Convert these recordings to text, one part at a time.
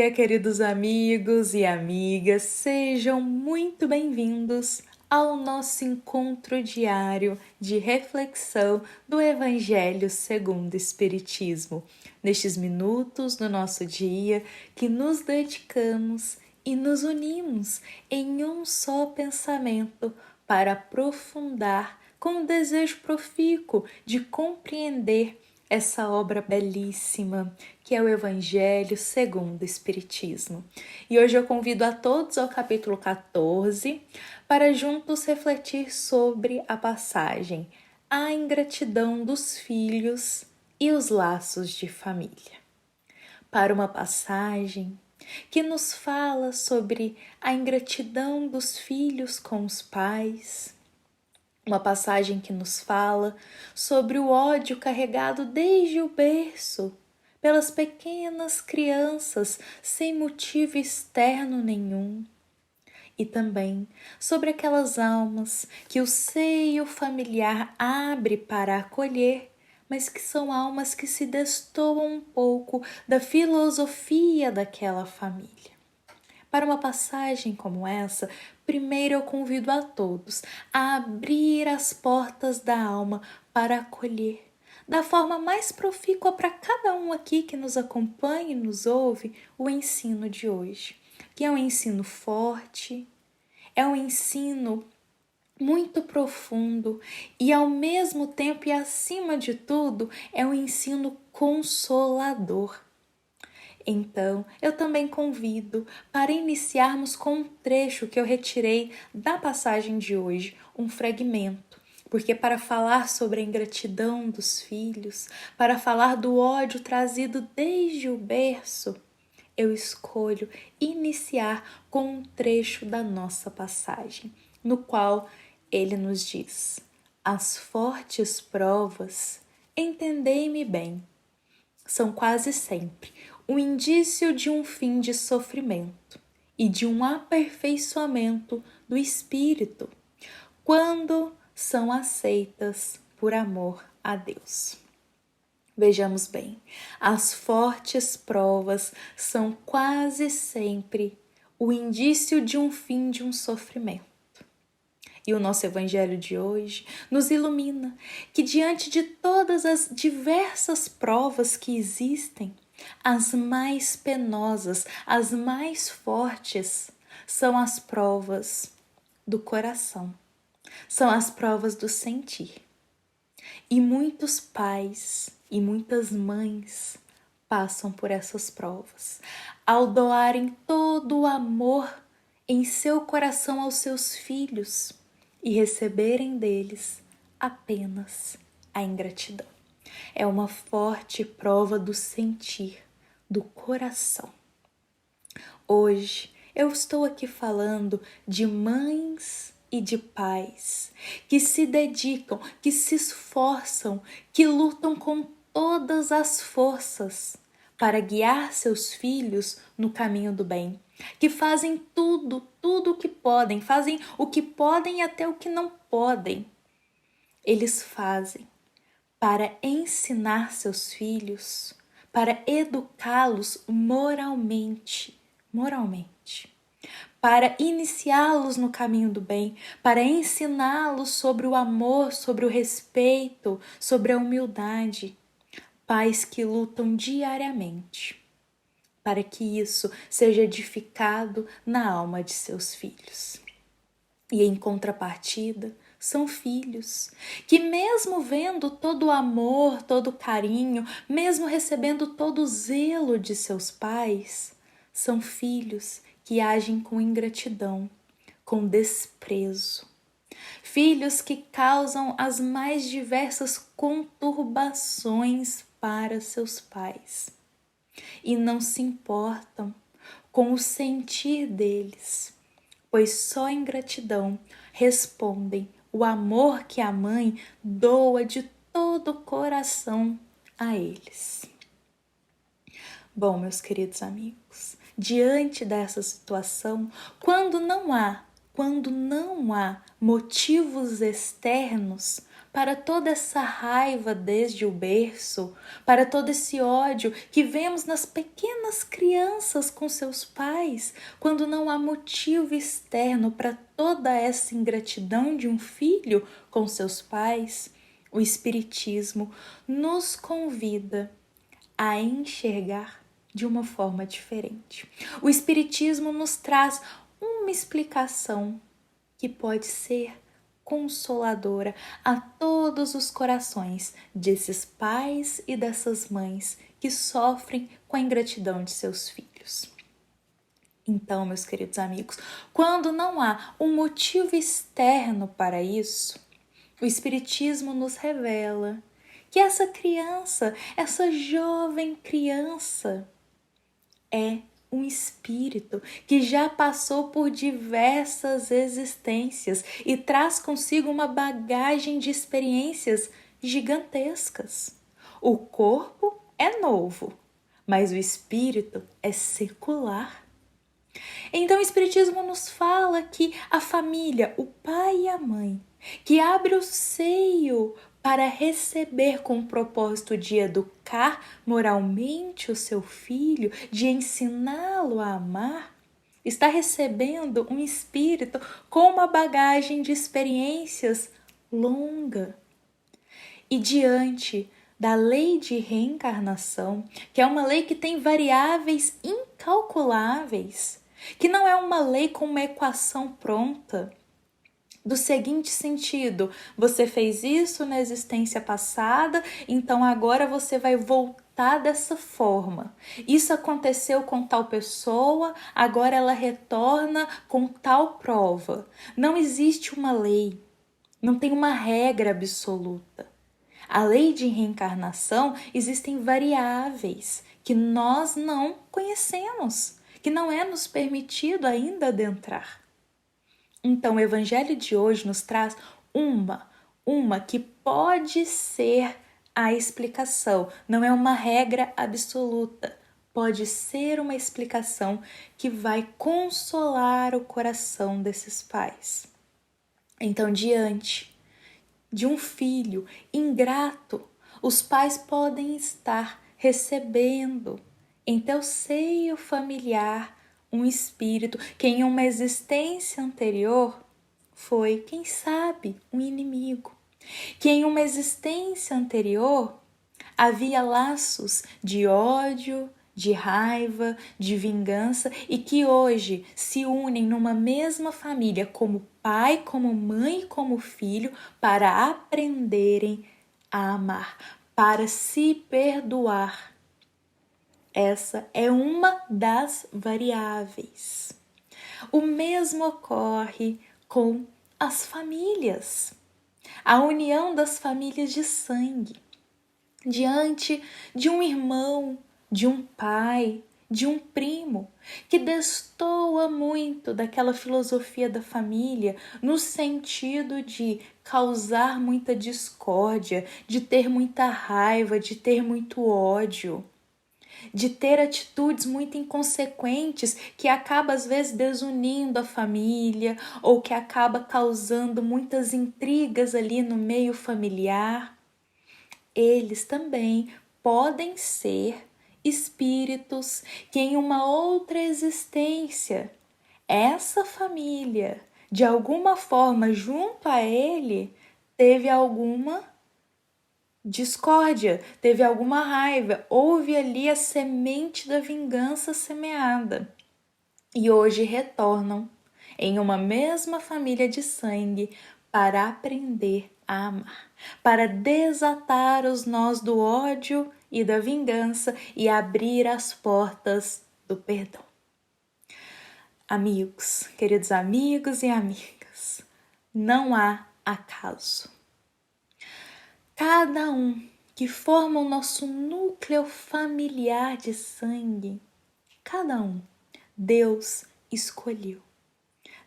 dia, queridos amigos e amigas, sejam muito bem-vindos ao nosso encontro diário de reflexão do Evangelho segundo o Espiritismo. Nestes minutos do nosso dia que nos dedicamos e nos unimos em um só pensamento para aprofundar com o desejo profícuo de compreender essa obra belíssima que é o Evangelho segundo o Espiritismo. E hoje eu convido a todos ao capítulo 14 para juntos refletir sobre a passagem A Ingratidão dos Filhos e os Laços de Família. Para uma passagem que nos fala sobre a ingratidão dos filhos com os pais, uma passagem que nos fala sobre o ódio carregado desde o berço pelas pequenas crianças sem motivo externo nenhum. E também sobre aquelas almas que o seio familiar abre para acolher, mas que são almas que se destoam um pouco da filosofia daquela família. Para uma passagem como essa, primeiro eu convido a todos a abrir as portas da alma para acolher, da forma mais profícua para cada um aqui que nos acompanha e nos ouve, o ensino de hoje, que é um ensino forte, é um ensino muito profundo e ao mesmo tempo e acima de tudo é um ensino consolador. Então, eu também convido para iniciarmos com um trecho que eu retirei da passagem de hoje, um fragmento, porque para falar sobre a ingratidão dos filhos, para falar do ódio trazido desde o berço, eu escolho iniciar com um trecho da nossa passagem, no qual ele nos diz: as fortes provas, entendei-me bem, são quase sempre o indício de um fim de sofrimento e de um aperfeiçoamento do espírito, quando são aceitas por amor a Deus. Vejamos bem, as fortes provas são quase sempre o indício de um fim de um sofrimento. E o nosso evangelho de hoje nos ilumina que diante de todas as diversas provas que existem, as mais penosas, as mais fortes, são as provas do coração, são as provas do sentir. E muitos pais e muitas mães passam por essas provas, ao doarem todo o amor em seu coração aos seus filhos e receberem deles apenas a ingratidão. É uma forte prova do sentir, do coração. Hoje eu estou aqui falando de mães e de pais que se dedicam, que se esforçam, que lutam com todas as forças para guiar seus filhos no caminho do bem, que fazem tudo o que podem, fazem o que podem e até o que não podem. Eles fazem para ensinar seus filhos, para educá-los moralmente, para iniciá-los no caminho do bem, para ensiná-los sobre o amor, sobre o respeito, sobre a humildade. Pais que lutam diariamente para que isso seja edificado na alma de seus filhos. E em contrapartida, são filhos que, mesmo vendo todo o amor, todo o carinho, mesmo recebendo todo o zelo de seus pais, são filhos que agem com ingratidão, com desprezo. Filhos que causam as mais diversas conturbações para seus pais e não se importam com o sentir deles, pois só em gratidão respondem o amor que a mãe doa de todo o coração a eles. Bom, meus queridos amigos, diante dessa situação, quando não há motivos externos para toda essa raiva desde o berço, para todo esse ódio que vemos nas pequenas crianças com seus pais, quando não há motivo externo para toda essa ingratidão de um filho com seus pais, o Espiritismo nos convida a enxergar de uma forma diferente. O Espiritismo nos traz uma explicação que pode ser consoladora a todos os corações desses pais e dessas mães que sofrem com a ingratidão de seus filhos. Então, meus queridos amigos, quando não há um motivo externo para isso, o Espiritismo nos revela que essa criança, essa jovem criança, é um espírito que já passou por diversas existências e traz consigo uma bagagem de experiências gigantescas. O corpo é novo, mas o espírito é secular. Então o Espiritismo nos fala que a família, o pai e a mãe, que abre o seio para receber com o propósito de educar moralmente o seu filho, de ensiná-lo a amar, está recebendo um espírito com uma bagagem de experiências longa. E diante da lei de reencarnação, que é uma lei que tem variáveis incalculáveis, que não é uma lei com uma equação pronta, do seguinte sentido: você fez isso na existência passada, então agora você vai voltar dessa forma. Isso aconteceu com tal pessoa, agora ela retorna com tal prova. Não existe uma lei, não tem uma regra absoluta. A lei de reencarnação existem variáveis que nós não conhecemos, que não é nos permitido ainda adentrar. Então, o Evangelho de hoje nos traz uma que pode ser a explicação, não é uma regra absoluta, pode ser uma explicação que vai consolar o coração desses pais. Então, diante de um filho ingrato, os pais podem estar recebendo em teu seio familiar um espírito que em uma existência anterior foi, quem sabe, um inimigo, que em uma existência anterior havia laços de ódio, de raiva, de vingança e que hoje se unem numa mesma família como pai, como mãe, como filho para aprenderem a amar, para se perdoar. Essa é uma das variáveis. O mesmo ocorre com as famílias, a união das famílias de sangue. Diante de um irmão, de um pai, de um primo, que destoa muito daquela filosofia da família no sentido de causar muita discórdia, de ter muita raiva, de ter muito ódio, de ter atitudes muito inconsequentes que acaba às vezes desunindo a família ou que acaba causando muitas intrigas ali no meio familiar. Eles também podem ser espíritos que em uma outra existência, essa família, de alguma forma, junto a ele, teve alguma discórdia, teve alguma raiva, houve ali a semente da vingança semeada. E hoje retornam em uma mesma família de sangue para aprender a amar, para desatar os nós do ódio e da vingança e abrir as portas do perdão. Amigos, queridos amigos e amigas, não há acaso. Cada um que forma o nosso núcleo familiar de sangue, cada um, Deus escolheu.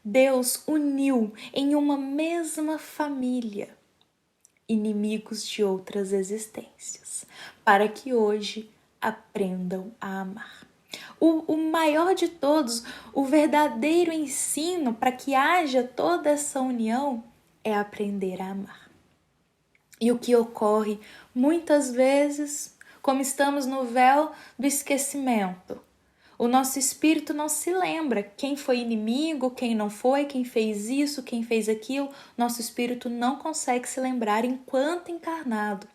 Deus uniu em uma mesma família inimigos de outras existências, para que hoje aprendam a amar. O maior de todos, o verdadeiro ensino para que haja toda essa união é aprender a amar. E o que ocorre muitas vezes, como estamos no véu do esquecimento, o nosso espírito não se lembra quem foi inimigo, quem não foi, quem fez isso, quem fez aquilo. Nosso espírito não consegue se lembrar enquanto encarnado.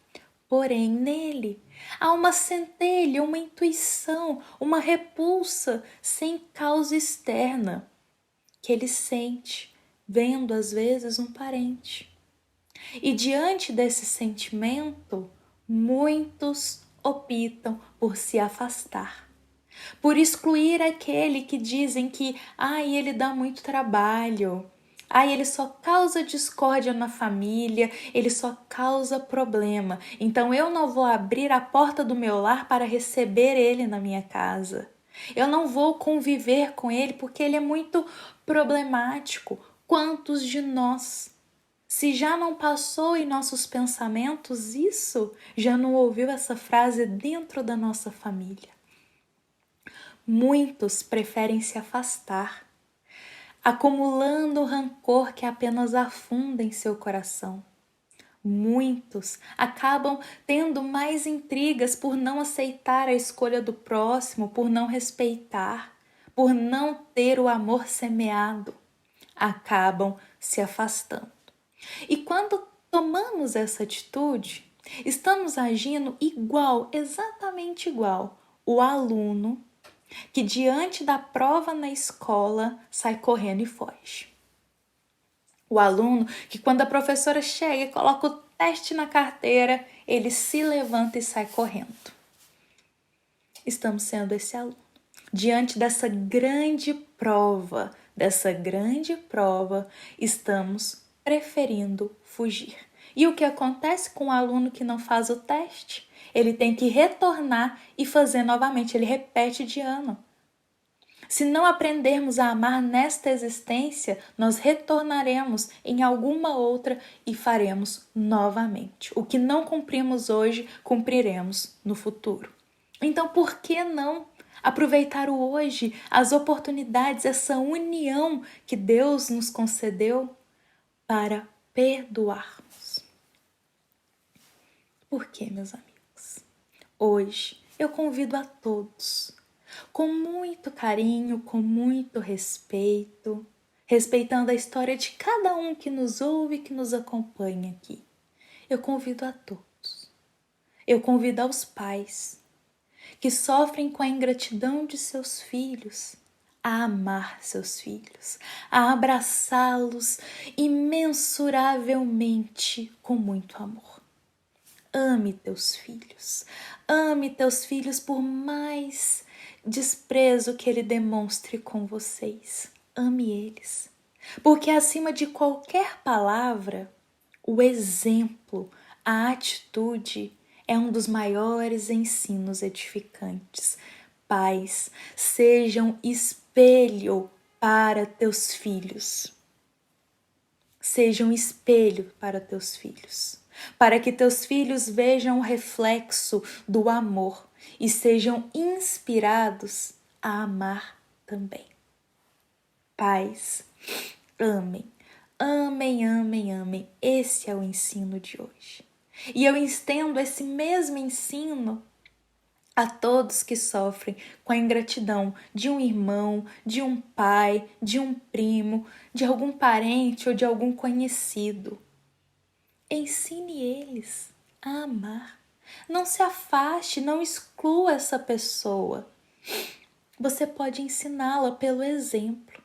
Porém, nele há uma centelha, uma intuição, uma repulsa sem causa externa que ele sente, vendo às vezes um parente. E diante desse sentimento, muitos optam por se afastar, por excluir aquele que dizem que ele dá muito trabalho, ele só causa discórdia na família, ele só causa problema, então eu não vou abrir a porta do meu lar para receber ele na minha casa. Eu não vou conviver com ele porque ele é muito problemático. Quantos de nós, se já não passou em nossos pensamentos isso, já não ouviu essa frase dentro da nossa família? Muitos preferem se afastar, acumulando rancor que apenas afunda em seu coração. Muitos acabam tendo mais intrigas por não aceitar a escolha do próximo, por não respeitar, por não ter o amor semeado. Acabam se afastando. E quando tomamos essa atitude, estamos agindo igual, exatamente igual, o aluno que diante da prova na escola sai correndo e foge. O aluno que quando a professora chega e coloca o teste na carteira, ele se levanta e sai correndo. Estamos sendo esse aluno. Diante dessa grande prova, estamos preferindo fugir. E o que acontece com o aluno que não faz o teste? Ele tem que retornar e fazer novamente, ele repete de ano. Se não aprendermos a amar nesta existência, nós retornaremos em alguma outra e faremos novamente. O que não cumprimos hoje, cumpriremos no futuro. Então, por que não aproveitar o hoje, as oportunidades, essa união que Deus nos concedeu para perdoarmos? Por quê, meus amigos? Hoje eu convido a todos, com muito carinho, com muito respeito, respeitando a história de cada um que nos ouve e que nos acompanha aqui. Eu convido a todos. Eu convido aos pais que sofrem com a ingratidão de seus filhos a amar seus filhos, a abraçá-los imensuravelmente com muito amor. Ame teus filhos por mais desprezo que ele demonstre com vocês. Ame eles, porque acima de qualquer palavra, o exemplo, a atitude é um dos maiores ensinos edificantes. Pais, sejam espelho para teus filhos. Sejam espelho para teus filhos, para que teus filhos vejam o reflexo do amor e sejam inspirados a amar também. Pais, amem, amem, amem, amem. Esse é o ensino de hoje. E eu estendo esse mesmo ensino a todos que sofrem com a ingratidão de um irmão, de um pai, de um primo, de algum parente ou de algum conhecido. Ensine eles a amar. Não se afaste, não exclua essa pessoa. Você pode ensiná-la pelo exemplo.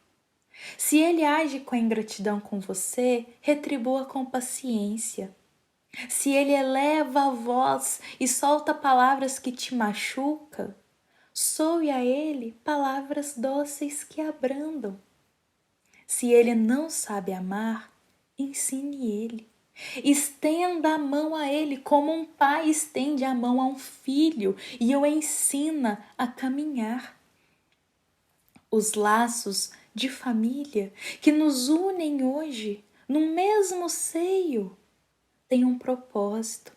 Se ele age com a ingratidão com você, retribua com paciência. Se ele eleva a voz e solta palavras que te machucam, soe a ele palavras dóceis que abrandam. Se ele não sabe amar, ensine ele. Estenda a mão a ele como um pai estende a mão a um filho e o ensina a caminhar. Os laços de família que nos unem hoje no mesmo seio têm um propósito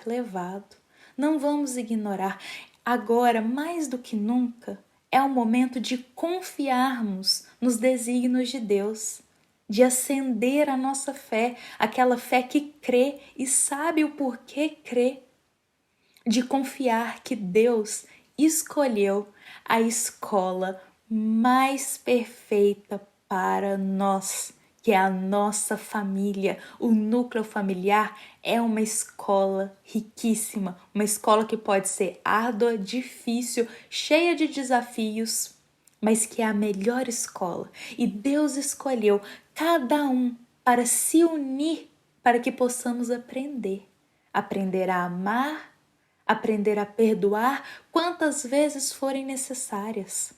elevado. Não vamos ignorar. Agora, mais do que nunca, é o momento de confiarmos nos desígnios de Deus, de acender a nossa fé, aquela fé que crê e sabe o porquê crê, de confiar que Deus escolheu a escola mais perfeita para nós, que é a nossa família. O núcleo familiar é uma escola riquíssima, uma escola que pode ser árdua, difícil, cheia de desafios, mas que é a melhor escola. E Deus escolheu cada um para se unir, para que possamos aprender. Aprender a amar, aprender a perdoar quantas vezes forem necessárias.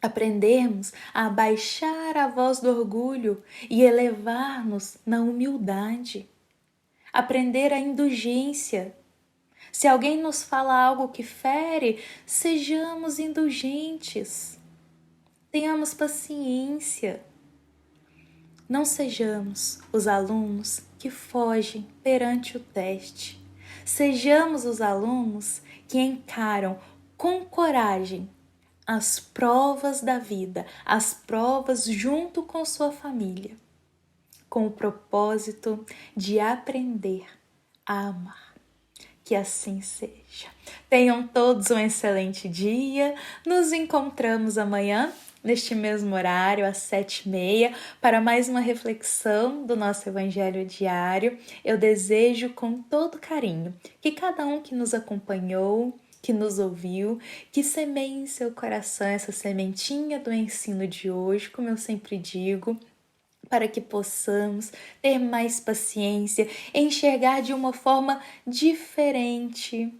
Aprendermos a abaixar a voz do orgulho e elevar-nos na humildade. Aprender a indulgência. Se alguém nos fala algo que fere, sejamos indulgentes. Tenhamos paciência. Não sejamos os alunos que fogem perante o teste. Sejamos os alunos que encaram com coragem as provas da vida, as provas junto com sua família, com o propósito de aprender a amar. Que assim seja. Tenham todos um excelente dia. Nos encontramos amanhã, neste mesmo horário, às 7h30, para mais uma reflexão do nosso Evangelho diário. Eu desejo com todo carinho que cada um que nos acompanhou, que nos ouviu, que semeie em seu coração essa sementinha do ensino de hoje, como eu sempre digo, para que possamos ter mais paciência, enxergar de uma forma diferente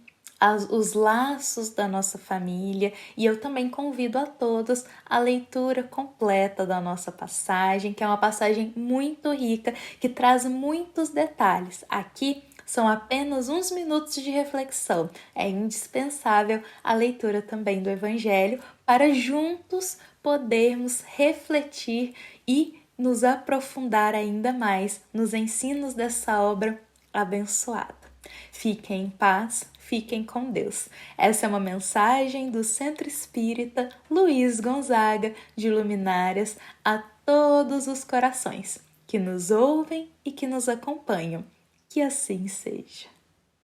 os laços da nossa família. E eu também convido a todos a leitura completa da nossa passagem, que é uma passagem muito rica, que traz muitos detalhes. Aqui são apenas uns minutos de reflexão. É indispensável a leitura também do Evangelho para juntos podermos refletir e nos aprofundar ainda mais nos ensinos dessa obra abençoada. Fiquem em paz, fiquem com Deus. Essa é uma mensagem do Centro Espírita Luiz Gonzaga de Luminárias a todos os corações que nos ouvem e que nos acompanham. Que assim seja.